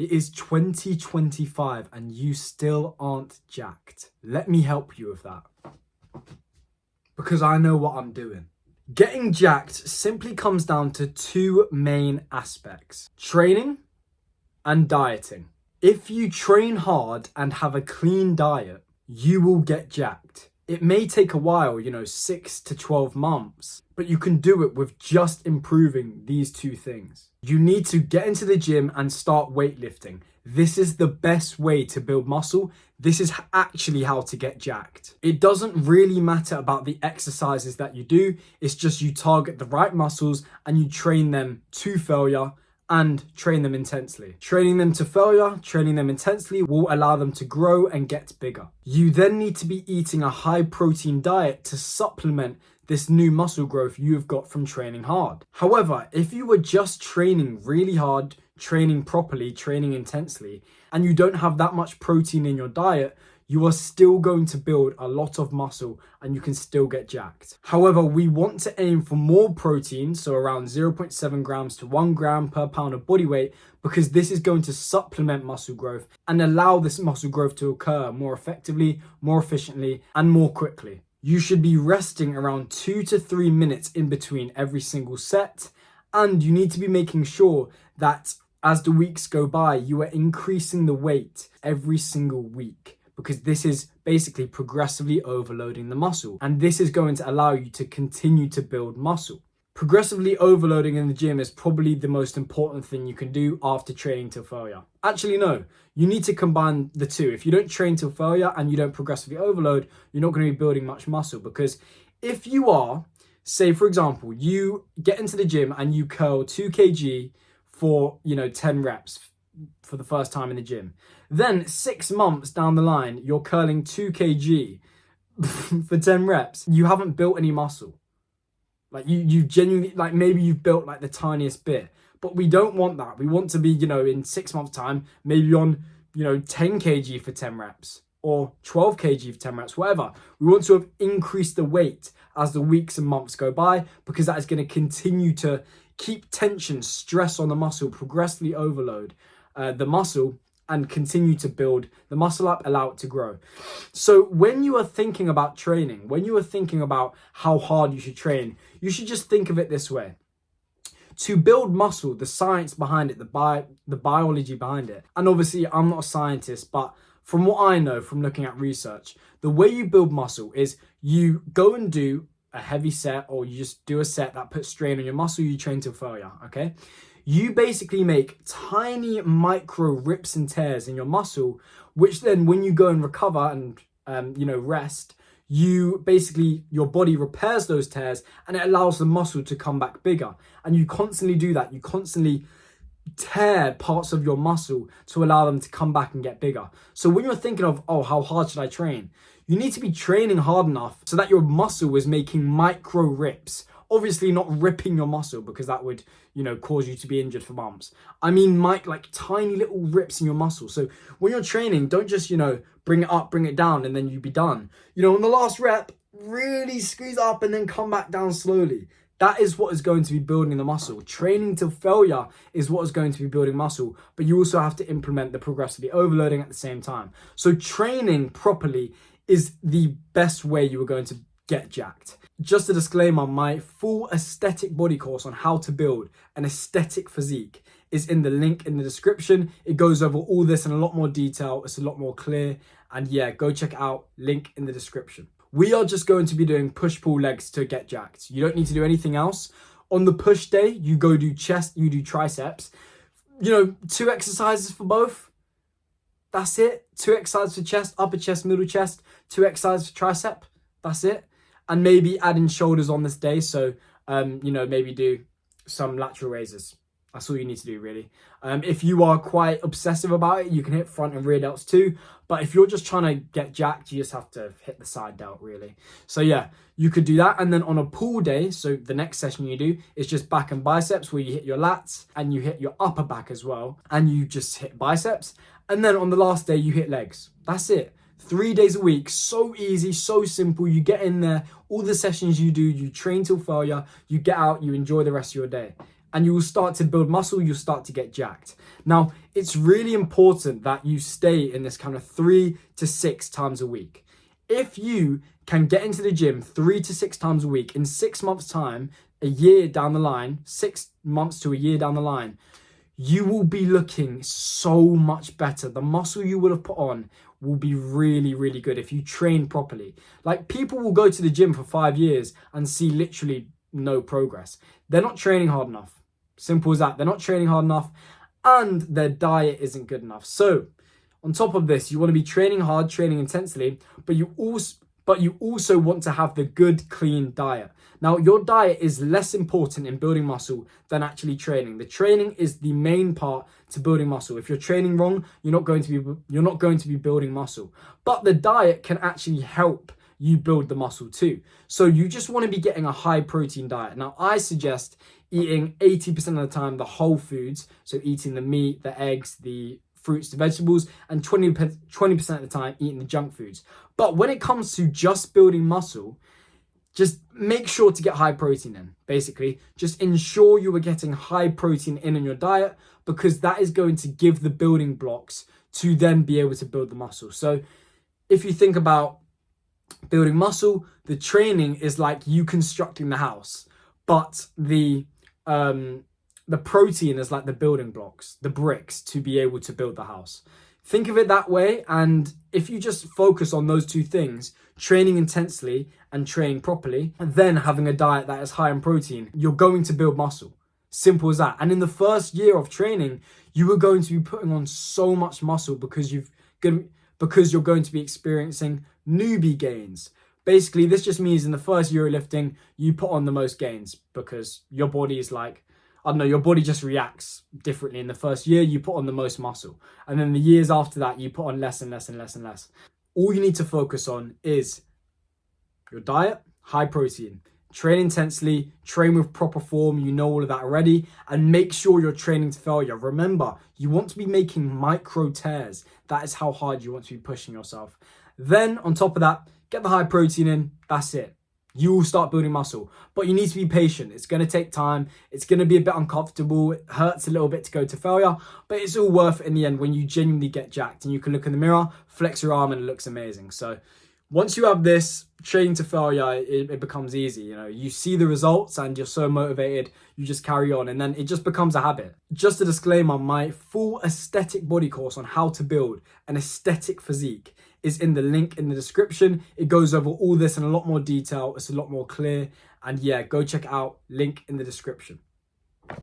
It is 2025 and you still aren't jacked. Let me help you with that. Because I know what I'm doing. Getting jacked simply comes down to two main aspects: training and dieting. If you train hard and have a clean diet, you will get jacked. It may take a while, 6 to 12 months, but you can do it with just improving these two things. You need to get into the gym and start weightlifting. This is the best way to build muscle. This is actually how to get jacked. It doesn't really matter about the exercises that you do. It's just you target the right muscles and you train them to failure and train them intensely. Training them to failure, training them intensely will allow them to grow and get bigger. You then need to be eating a high protein diet to supplement this new muscle growth you've got from training hard. However, if you were just training really hard, training properly, training intensely, and you don't have that much protein in your diet, you are still going to build a lot of muscle and you can still get jacked. However, we want to aim for more protein, so around 0.7 grams to 1 gram per pound of body weight, because this is going to supplement muscle growth and allow this muscle growth to occur more effectively, more efficiently, and more quickly. You should be resting around 2 to 3 minutes in between every single set, and you need to be making sure that as the weeks go by, you are increasing the weight every single week, because this is basically progressively overloading the muscle, and this is going to allow you to continue to build muscle. Progressively overloading in the gym is probably the most important thing you can do after training till failure. Actually, no, you need to combine the two. If you don't train till failure and you don't progressively overload, you're not going to be building much muscle, because if you are, say for example, you get into the gym and you curl 2 kg for 10 reps for the first time in the gym. Then 6 months down the line, you're curling 2 kg for 10 reps. You haven't built any muscle. Like you genuinely, like maybe you've built like the tiniest bit, but we don't want that. We want to be, in 6 months time, maybe on, 10 kg for 10 reps or 12 kg for 10 reps, whatever. We want to have increased the weight as the weeks and months go by, because that is going to continue to keep tension, stress on the muscle, progressively overload the muscle, and continue to build the muscle up, allow it to grow. So when you are thinking about training, when you are thinking about how hard you should train, you should just think of it this way. To build muscle, the science behind it, the biology behind it, and obviously I'm not a scientist, but from what I know from looking at research, the way you build muscle is you go and do a heavy set, or you just do a set that puts strain on your muscle, you train till failure, okay? You basically make tiny micro rips and tears in your muscle, which then when you go and recover and, rest, your body repairs those tears and it allows the muscle to come back bigger. And you constantly do that. You constantly tear parts of your muscle to allow them to come back and get bigger. So when you're thinking of, how hard should I train? You need to be training hard enough so that your muscle is making micro rips. Obviously not ripping your muscle, because that would, cause you to be injured for months. I mean, like tiny little rips in your muscle. So when you're training, don't just, bring it up, bring it down, and then you be done. On the last rep, really squeeze up and then come back down slowly. That is what is going to be building the muscle. Training till failure is what is going to be building muscle, but you also have to implement the progressively overloading at the same time. So training properly is the best way you are going to get jacked. Just a disclaimer, my full aesthetic body course on how to build an aesthetic physique is in the link in the description. It goes over all this in a lot more detail. It's a lot more clear. And yeah, go check it out. Link in the description. We are just going to be doing push-pull legs to get jacked. You don't need to do anything else. On the push day, you go do chest, you do triceps. 2 exercises for both. That's it. 2 exercises for chest, upper chest, middle chest. 2 exercises for tricep. That's it. And maybe add in shoulders on this day. So, maybe do some lateral raises. That's all you need to do, really. If you are quite obsessive about it, you can hit front and rear delts too. But if you're just trying to get jacked, you just have to hit the side delt, really. So yeah, you could do that. And then on a pull day, so the next session you do is just back and biceps, where you hit your lats and you hit your upper back as well. And you just hit biceps. And then on the last day, you hit legs. That's it. 3 days a week, so easy, so simple. You get in there, all the sessions you do, you train till failure, you get out, you enjoy the rest of your day. and you will start to build muscle, you'll start to get jacked. Now, it's really important that you stay in this kind of 3 to 6 times a week. If you can get into the gym 3 to 6 times a week in 6 months' time, a year down the line, 6 months to a year down the line, you will be looking so much better. The muscle you will have put on will be really, really good if you train properly. Like, people will go to the gym for 5 years and see literally no progress. They're not training hard enough. Simple as that. They're not training hard enough, and their diet isn't good enough. So on top of this, you want to be training hard, training intensely, but you also want to have the good, clean diet. Now, your diet is less important in building muscle than actually training. The training is the main part to building muscle. If you're training wrong, you're not going to be building muscle. But the diet can actually help you build the muscle too. So you just want to be getting a high protein diet. Now, I suggest eating 80% of the time the whole foods, so eating the meat, the eggs, the fruits, the vegetables, and 20% of the time eating the junk foods. But when it comes to just building muscle, just make sure to get high protein in. Basically, just ensure you are getting high protein in your diet, because that is going to give the building blocks to then be able to build the muscle. So if you think about building muscle, the training is like you constructing the house, but the protein is like the building blocks, the bricks to be able to build the house. Think of it that way, and if you just focus on those two things, training intensely and training properly, and then having a diet that is high in protein, you're going to build muscle. Simple as that. And in the first year of training, you are going to be putting on so much muscle because you're going to be experiencing newbie gains. Basically, this just means in the first year of lifting, you put on the most gains because your body is like, I don't know, your body just reacts differently. In the first year, you put on the most muscle. And then the years after that, you put on less and less and less and less. All you need to focus on is your diet, high protein. Train intensely, train with proper form, you know all of that already, and make sure you're training to failure. Remember, you want to be making micro tears. That is how hard you want to be pushing yourself. Then, on top of that, get the high protein in, that's it. You will start building muscle, but you need to be patient. It's going to take time. It's going to be a bit uncomfortable. It hurts a little bit to go to failure, but it's all worth it in the end when you genuinely get jacked and you can look in the mirror, flex your arm, and it looks amazing. So once you have this training to failure, it becomes easy. You know, you see the results and you're so motivated, you just carry on, and then it just becomes a habit. Just a disclaimer, my full aesthetic body course on how to build an aesthetic physique is in the link in the description. It goes over all this in a lot more detail. It's a lot more clear. And yeah, go check it out. Link in the description.